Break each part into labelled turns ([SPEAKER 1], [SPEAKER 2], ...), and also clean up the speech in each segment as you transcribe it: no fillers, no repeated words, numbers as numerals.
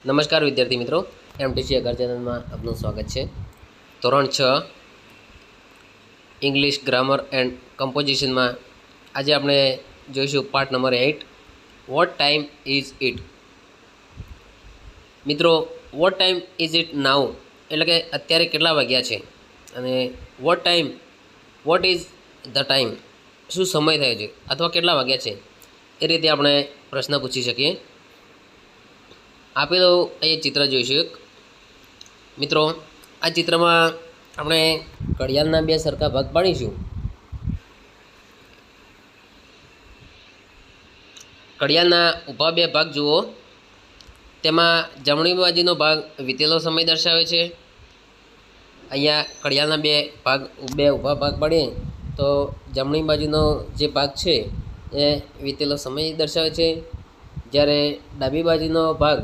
[SPEAKER 1] નમસ્કાર વિદ્યાર્થી મિત્રો, એમટીસી અગર ચેનલમાં આપનું સ્વાગત છે। ધોરણ 6 ઇંગ્લિશ ગ્રામર એન્ડ કમ્પોઝિશનમાં આજે આપણે જોઈશું part number 8 what time is it. મિત્રો, what time is it now એટલે કે અત્યારે કેટલા વાગ્યા છે, અને વોટ ઇઝ ધ ટાઈમ શું સમય થયો છે અથવા કેટલા વાગ્યા છે એ રીતે આપણે પ્રશ્ન પૂછી શકીએ। આપેલો અહીં ચિત્ર જોઈશું। મિત્રો, આ ચિત્રમાં આપણે ઘડિયાળના બે સરખા ભાગ પાડીશું। ઘડિયાળના ઊભા બે ભાગ જુઓ, તેમાં જમણી બાજુનો ભાગ વીતેલો સમય દર્શાવે છે। અહીંયા ઘડિયાળના બે ઊભા ભાગ પાડીએ તો જમણી બાજુનો જે ભાગ છે એ વીતેલો સમય દર્શાવે છે, જ્યારે ડાબી બાજુનો ભાગ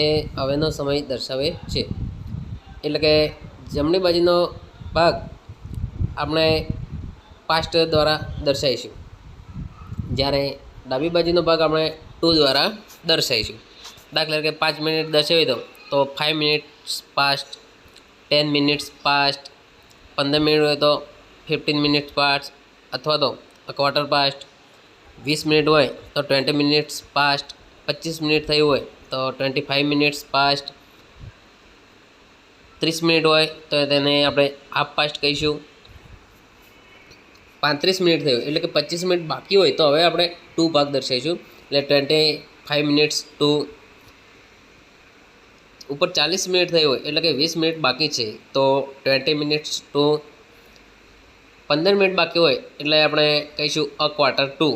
[SPEAKER 1] એ હવેનો સમય દર્શાવે છે। એટલે કે જમણી બાજુનો ભાગ આપણે પાસ્ટ દ્વારા દર્શાવીશું, જ્યારે ડાબી બાજુનો ભાગ આપણે ટુ દ્વારા દર્શાવીશું। દાખલા તરીકે 5 મિનિટ દર્શાવી દો તો 5 minutes past, 10 minutes past, 15 minute હોય તો 15 મિનિટ્સ પાસ્ટ, અથવા તો ક્વાર્ટર પાસ્ટ, 20 મિનિટ હોય તો 20 મિનિટ્સ પાસ્ટ, 25 મિનિટ થયું હોય તો 25 મિનિટ્સ પાસ્ટ, 30 મિનિટ હોય તો તેને આપણે હાફ પાસ્ટ કહીશું। 35 મિનિટ થયું એટલે કે 25 મિનિટ બાકી હોય તો હવે આપણે ટુ ભાગ દર્શાવીશું, એટલે 25 મિનિટ્સ ટુ। ઉપર 40 મિનિટ થઈ હોય એટલે કે 20 મિનિટ બાકી છે તો 20 મિનિટ્સ ટુ। 15 મિનિટ બાકી હોય એટલે આપણે કહીશું અ ક્વાર્ટર ટુ।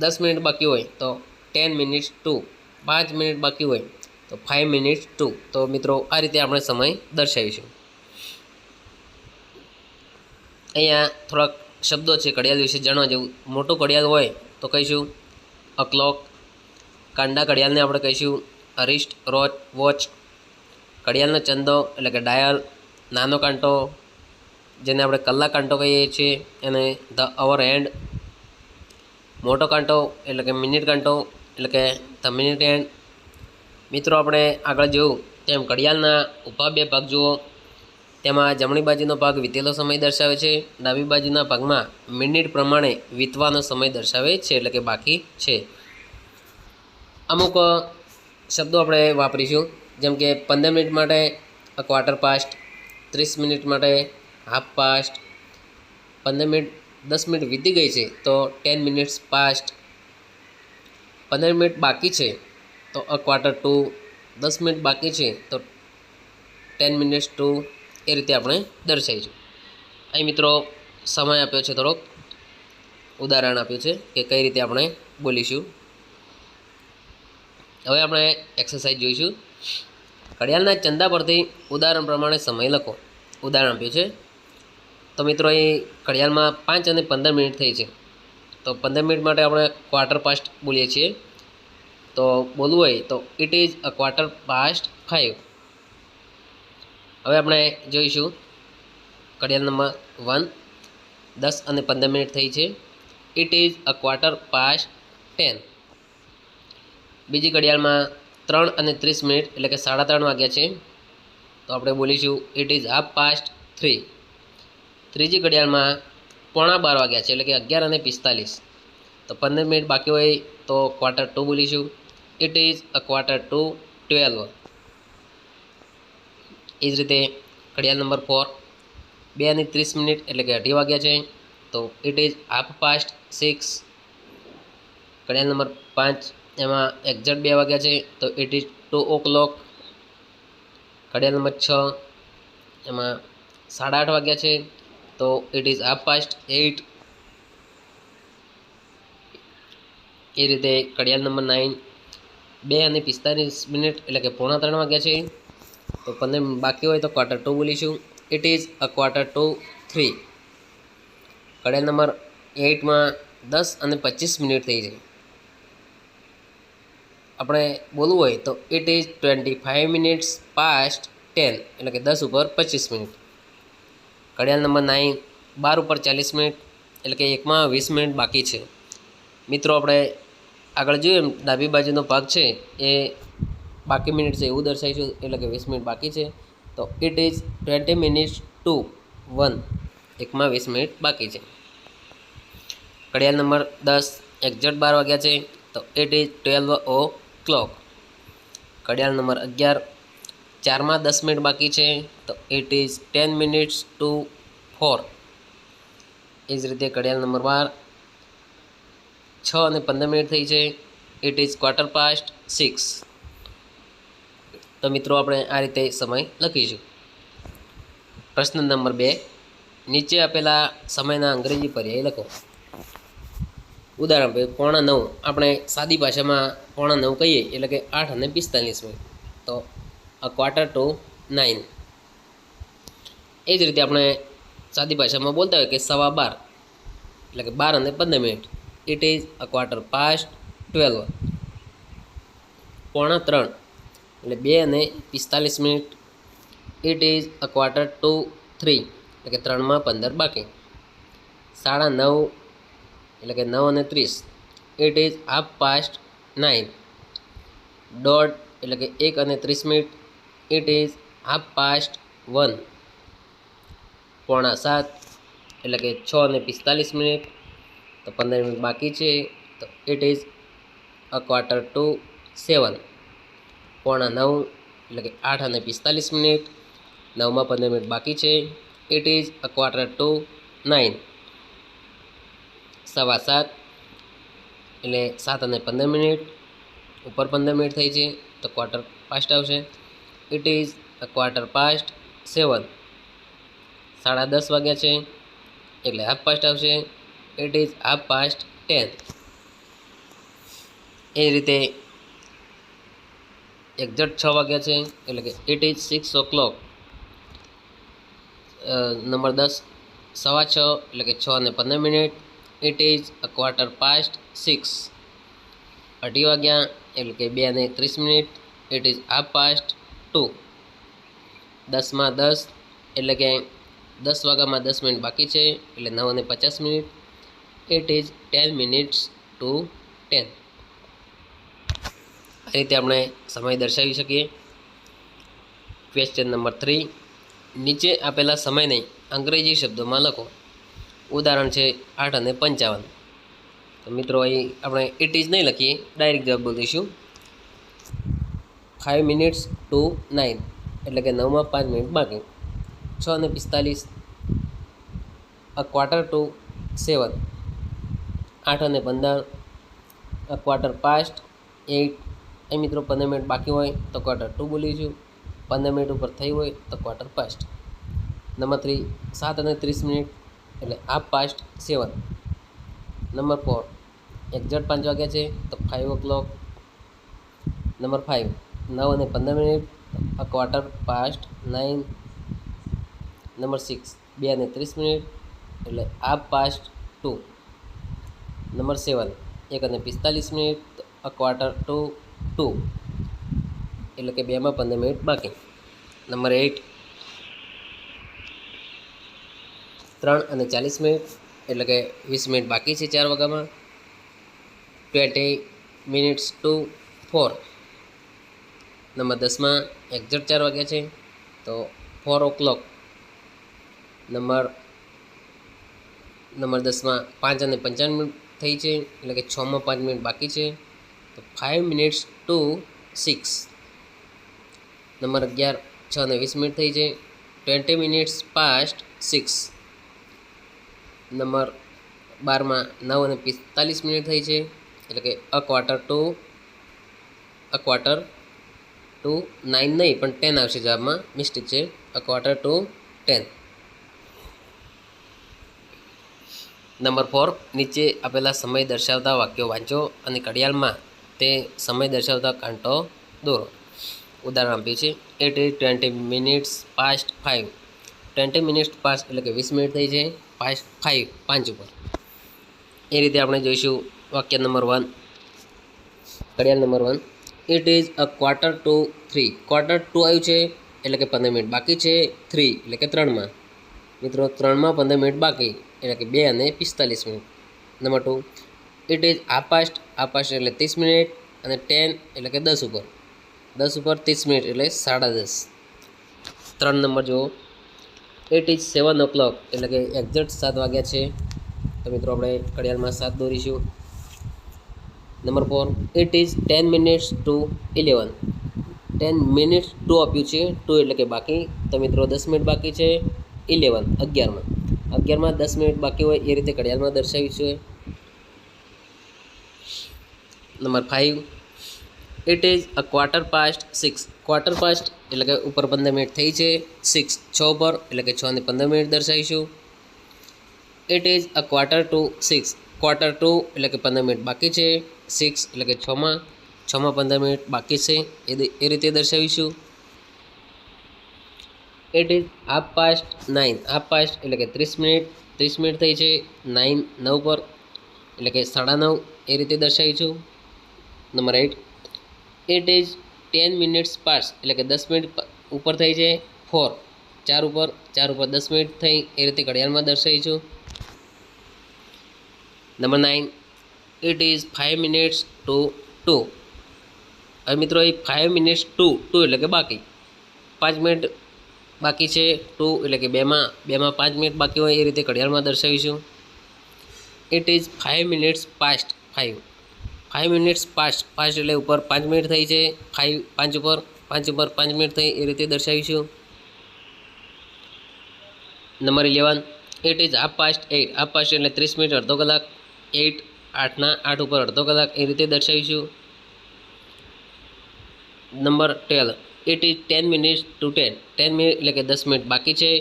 [SPEAKER 1] 10 મિનિટ બાકી હોય તો 10 મિનિટ્સ ટુ। 5 મિનિટ બાકી હોય તો 5 મિનિટ્સ ટુ। તો મિત્રો, આ રીતે આપણે સમય દર્શાવીશું। અહીંયા થોડાક શબ્દો છે ઘડિયાળ વિશે જાણવા જેવું। મોટું ઘડિયાળ હોય તો કહીશું અ ક્લોક। કાંડા ઘડિયાળને આપણે કહીશું રિસ્ટ વોચ। ઘડિયાળનો ચંદો એટલે કે ડાયલ। નાનો કાંટો જેને આપણે કલાક કાંટો કહીએ છીએ એને ધ અવર હેન્ડ। મોટો કાંટો એટલે કે મિનિટ કાંટો એટલે કે ધ મિનિટ હેન્ડ। મિત્રો, આપણે આગળ જોયું તેમ ઘડિયાળના ઊભા બે ભાગ જુઓ, તેમાં જમણી બાજુનો ભાગ વીતેલો સમય દર્શાવે છે, ડાબી બાજુના ભાગમાં મિનિટ પ્રમાણે વીતવાનો સમય દર્શાવે છે, એટલે કે બાકી છે। અમુક શબ્દો આપણે વાપરીશું, જેમ કે 15 મિનિટ માટે અ ક્વાર્ટર પાસ્ટ, 30 મિનિટ માટે હાફ પાસ્ટ, 10 મિનિટ વીતી ગઈ છે તો 10 મિનિટ્સ પાસ્ટ, 15 મિનિટ બાકી છે તો અ ક્વાર્ટર ટુ, 10 મિનિટ બાકી છે તો 10 મિનિટ્સ ટુ। એ રીતે આપણે દર્શાવીશું। અહીં મિત્રો સમય આપ્યો છે, થોડોક ઉદાહરણ આપ્યું છે કે કઈ રીતે આપણે બોલીશું। હવે આપણે એક્સરસાઇઝ જોઈશું। ઘડિયાળના ચંદા પરથી ઉદાહરણ પ્રમાણે સમય લખો। ઉદાહરણ આપ્યું છે તો મિત્રો, અહીં ઘડિયાળમાં 5 અને 15 મિનિટ થઈ છે તો 15 મિનિટ માટે આપણે ક્વાર્ટર પાસ્ટ બોલીએ છીએ। તો બોલવું હોય તો it is a quarter past 5। હવે આપણે જોઈશું ઘડિયાળ નંબર 1, 10 અને 15 મિનિટ થઈ છે, it is a quarter past 10। બીજી ઘડિયાળમાં 3 અને 30 મિનિટ એટલે કે 3:30 વાગ્યા છે તો આપણે બોલીશું ઇટ ઇઝ હાફ પાસ્ટ 3। ત્રીજી ઘડિયાળમાં 11:15 વાગ્યા છે એટલે કે 11 અને 45, તો 15 મિનિટ બાકી હોય તો ક્વાર્ટર ટુ બોલીશું it is a quarter to 12। એ જ રીતે ઘડિયાળ નંબર 4, 2 અને 30 મિનિટ એટલે કે 2:30 વાગ્યા છે તો ઇટ ઇઝ હાફ પાસ્ટ 6। ઘડિયાળ નંબર 5, એમાં એક્ઝેક્ટ 2 વાગ્યા છે તો ઇટ ઇઝ 2 o'clock। ઘડિયાળ નંબર 6, એમાં 8:30 વાગ્યા છે તો ઇટ ઇઝ હાફ પાસ્ટ 8। એ રીતે ઘડિયાળ નંબર 9, 2 અને 45 મિનિટ એટલે કે 2:45 વાગ્યા છે તો 15 મિનિટ બાકી હોય તો ક્વાર્ટર ટુ બોલીશું it is a quarter to 3। ઘડિયાળ નંબર 8માં 10 અને 25 મિનિટ થઈ છે, આપણે બોલવું હોય તો ઇટ ઇઝ 25 મિનિટ્સ પાસ્ટ 10 એટલે કે 10 ઉપર 25 મિનિટ। ઘડિયાળ નંબર 9, 12 ઉપર 40 મિનિટ એટલે કે 1માં 20 મિનિટ બાકી છે। મિત્રો, આપણે આગળ જોઈએ એમ ડાબી બાજુનો ભાગ છે એ બાકી મિનિટ છે એવું દર્શાવીશું, એટલે કે 20 મિનિટ બાકી છે. તો ઇટ ઇઝ 20 મિનિટ્સ ટુ 1, એકમાં 20 મિનિટ બાકી છે. ઘડિયાળ નંબર 10 એક્ઝેક્ટ 12 વાગ્યા છે. તો ઇટ ઇઝ 12 o'clock. ઘડિયાળ નંબર 11 4માં 10 મિનિટ બાકી છે. તો ઇટ ઇઝ 10 મિનિટ્સ ટુ 4. એ જ રીતે ઘડિયાળ નંબર 12 6:15 થઈ છે. It is 6:15. તો મિત્રો આપણે આ રીતે સમય લખીશું. પ્રશ્ન નંબર 2, નીચે આપેલા સમયના અંગ્રેજી પર્યાય લખો. ઉદાહરણ 9:15. આપણે સાદી ભાષામાં 9:15 કહીએ એટલે કે 8:45. તો 8:45. એ જ રીતે આપણે સાદી ભાષામાં બોલતા હોય કે 12:15 એટલે કે 12:15. It is 12:15. 2:45 એટલે 2:45. ઇટ ઇઝ 2:45 એટલે કે 3:15 બાકી. 9:30 એટલે કે 9:30. It is 9:30. 1:30 એટલે કે 1:30. It is 1:30. 6:45 એટલે કે 6:45. તો 15 મિનિટ બાકી છે. તો ઇટ ઇઝ 6:45. 9:45 એટલે કે 8:45. 9:15 મિનિટ બાકી છે. It is 9:45. 7:15 એટલે 7:15. ઉપર 15 મિનિટ થઈ છે. તો 4:15 આવશે. It is 7:15. 10:30 વાગ્યા છે એટલે 10:30 આવશે. It is 10:30. એ રીતે એક્ઝેક્ટ 6 વાગ્યા છે એટલે કે ઇટ ઇઝ 6 o'clock. નંબર 10 6:15 એટલે કે 6:15. It is 6:15. 2:30 વાગ્યા એટલે કે 2:30. It is 2:30. 10:10 એટલે કે 10 વાગ્યામાં 10 મિનિટ બાકી છે એટલે 9:50. It is 10 minutes to 10. આ રીતે આપણે સમય દર્શાવી શકીએ. ક્વેશ્ચન નંબર 3, નીચે આપેલા સમયને અંગ્રેજી શબ્દોમાં લખો. ઉદાહરણ છે 8:55. તો મિત્રો અહીં આપણે ઇટ ઇઝ નહીં લખીએ, ડાયરેક્ટ જવાબ બોલીશું. 5 minutes to 9 એટલે કે 9માં 5 મિનિટ બાકી. 6:45 7:15. 8:15 8:15. અહીં મિત્રો 15 મિનિટ બાકી હોય તો 2:15 બોલીશું. 15 મિનિટ ઉપર થઈ હોય તો 4:15. નંબર 3 7:30 એટલે 7:30. નંબર 4 એક્ઝેક્ટ 5 વાગ્યા છે તો 5 o'clock. નંબર 5 9:15 9:15. નંબર 6 2:30 એટલે 2:30. નંબર 7 1:45 2:45 એટલે કે 2:15 મિનિટ બાકી. નંબર 8 3:40 એટલે કે 20 મિનિટ બાકી છે 4 વાગ્યામાં. 20 minutes to 4. નંબર 10માં એક્ઝેક્ટ 4 વાગ્યા છે તો 4 o'clock. નંબર 10માં 5:55 થઈ છે એટલે કે 6માં 5 મિનિટ બાકી છે તો 5 minutes to 6. નંબર 11 6:20 થઈ છે 20 minutes past 6. નંબર 12માં 9:45 થઈ છે એટલે કે 9 નહીં પણ 10 આવશે જવાબમાં, મિસ્ટેક છે. 10. નંબર 4 નીચે આપેલા સમય દર્શાવતા વાક્યો વાંચો અને ઘડિયાળમાં તે સમય દર્શાવતા કાંટો દોરો. ઉદાહરણ આપ્યું છે it is 20 minutes past 5. 20 minutes past એટલે કે 20 મિનિટ થઈ છે past 5 ઉપર. એ રીતે આપણે જોઈશું વાક્ય નંબર 1. ઘડિયાળ નંબર 1 ઇટ ઇઝ 2:45. 2:45 આવ્યું છે એટલે કે 15 મિનિટ બાકી છે. 3 એટલે કે 3માં. મિત્રો 3માં 15 મિનિટ બાકી એટલે કે 2:45. નંબર 2 ઇટ ઇઝ 8:30 એટલે 30 મિનિટ અને 10 એટલે કે 10 ઉપર. 10 ઉપર 30 મિનિટ એટલે 10:30. 3 નંબર જુઓ, ઇટ ઇઝ 7 o'clock એટલે કે એક્ઝેક્ટ 7 વાગ્યા છે. તો મિત્રો આપણે ઘડિયાળમાં 7 દોરીશું. Number 4, it is 10 minutes to 11. 10 minutes to આપ્યું છે, ટુ એટલે કે બાકી. તો મિત્રો 10 મિનિટ બાકી છે. 11 11માં 10 મિનિટ બાકી હોય એ રીતે ઘડિયાળમાં દર્શાવ્યું છે. Number 5, it is a quarter past 6. Quarter past એટલે કે ઉપર 15 મિનિટ થઈ છે. 6 ઉપર એટલે કે 6 ને 15 મિનિટ દર્શાવીશું. It is a quarter to 6. Quarter to એટલે કે 15 મિનિટ બાકી છે. 6 એટલે કે 6માં 15 મિનિટ બાકી છે એ રીતે દર્શાવીશું. It is 9:30. હાફ પાસ્ટ એટલે કે 30 મિનિટ થઈ છે. 9 પર એટલે કે 9:30 એ રીતે દર્શાવીશું. Number 8, it is 10 minutes past એટલે કે 10 મિનિટ ઉપર થઈ છે. 4 ઉપર 10 મિનિટ થઈ એ રીતે ઘડિયાળમાં દર્શાવીશું. Number 9, it is 5 minutes to 2. હવે મિત્રો એ 5 minutes to 2 એટલે કે બાકી 5 મિનિટ બાકી છે. 2 એટલે કે બેમાં 5 મિનિટ બાકી હોય એ રીતે ઘડિયાળમાં દર્શાવીશું. It is 5 minutes past 5. 5 minutes past એટલે ઉપર 5 મિનિટ થઈ છે. 5 ઉપર 5 મિનિટ થઈ એ રીતે દર્શાવીશું. Number 11, it is 8:30. Half past એટલે 30 મિનિટ અડધો કલાક. 8 ઉપર અડધો કલાક એ રીતે દર્શાવીશું. Number 12, it is 10 minutes to 10. 10 minute એટલે કે 10 મિનિટ બાકી છે.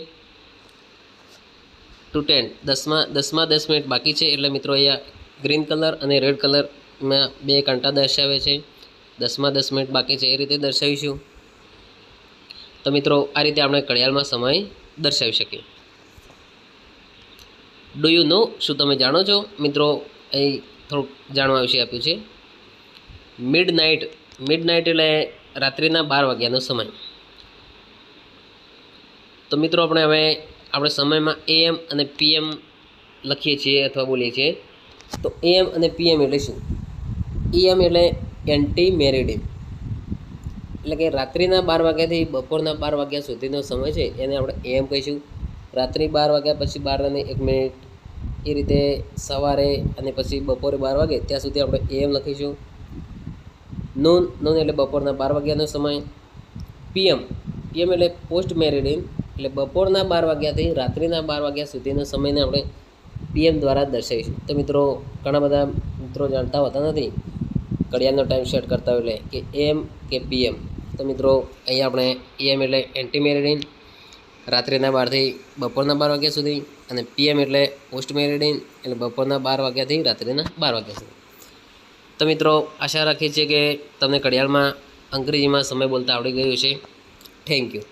[SPEAKER 1] ટુ 10 10માં 10 મિનિટ બાકી છે. એટલે મિત્રો અહીંયા ગ્રીન કલર અને રેડ કલરમાં 2 કાંટા દર્શાવે છે. 10માં 10 મિનિટ બાકી છે એ રીતે દર્શાવીશું. તો મિત્રો આ રીતે આપણે ઘડિયાળમાં સમય દર્શાવી શકીએ. ડુ યુ નો, શું તમે જાણો છો? મિત્રો અહીં થોડુંક જાણવા વિશે આપ્યું છે. મિડનાઇટ એટલે રાત્રિના 12 વાગ્યાનો સમય. તો મિત્રો આપણે સમયમાં AM અને PM લખીએ છીએ અથવા બોલીએ છીએ. તો AM અને PM એટલે શું? AM એટલે એન્ટી મેરિડિયન એટલે કે રાત્રિના 12 વાગ્યાથી બપોરના 12 વાગ્યા સુધીનો સમય છે એને આપણે AM કહીશું. રાત્રિ 12 વાગ્યા પછી 12 અને 1 મિનિટ એ રીતે સવારે અને પછી બપોરે 12 વાગે ત્યાં સુધી આપણે AM લખીશું. નૂન એટલે બપોરના 12 વાગ્યાનો સમય. PM એટલે પોસ્ટ મેરિડિયન એટલે બપોરના 12 વાગ્યાથી રાત્રિના 12 વાગ્યા સુધીનો સમયને આપણે PM દ્વારા દર્શાવીશું. તો મિત્રો ઘણા બધા મિત્રો જાણતા હોતા નથી ઘડિયાળનો ટાઈમ સેટ કરતા હોય એટલે કે AM કે PM. તો મિત્રો અહીંયા આપણે AM એટલે એન્ટી મેરિડિયન રાત્રિના 12થી બપોરના 12 વાગ્યા સુધી, અને PM એટલે પોસ્ટ મેરિડિયન એટલે બપોરના 12 વાગ્યાથી રાત્રિના 12 વાગ્યા સુધી. તો મિત્રો આશા રાખીએ છીએ કે તમને ઘડિયાળમાં અંગ્રેજીમાં સમય બોલતા આવડી ગયું છે. Thank you.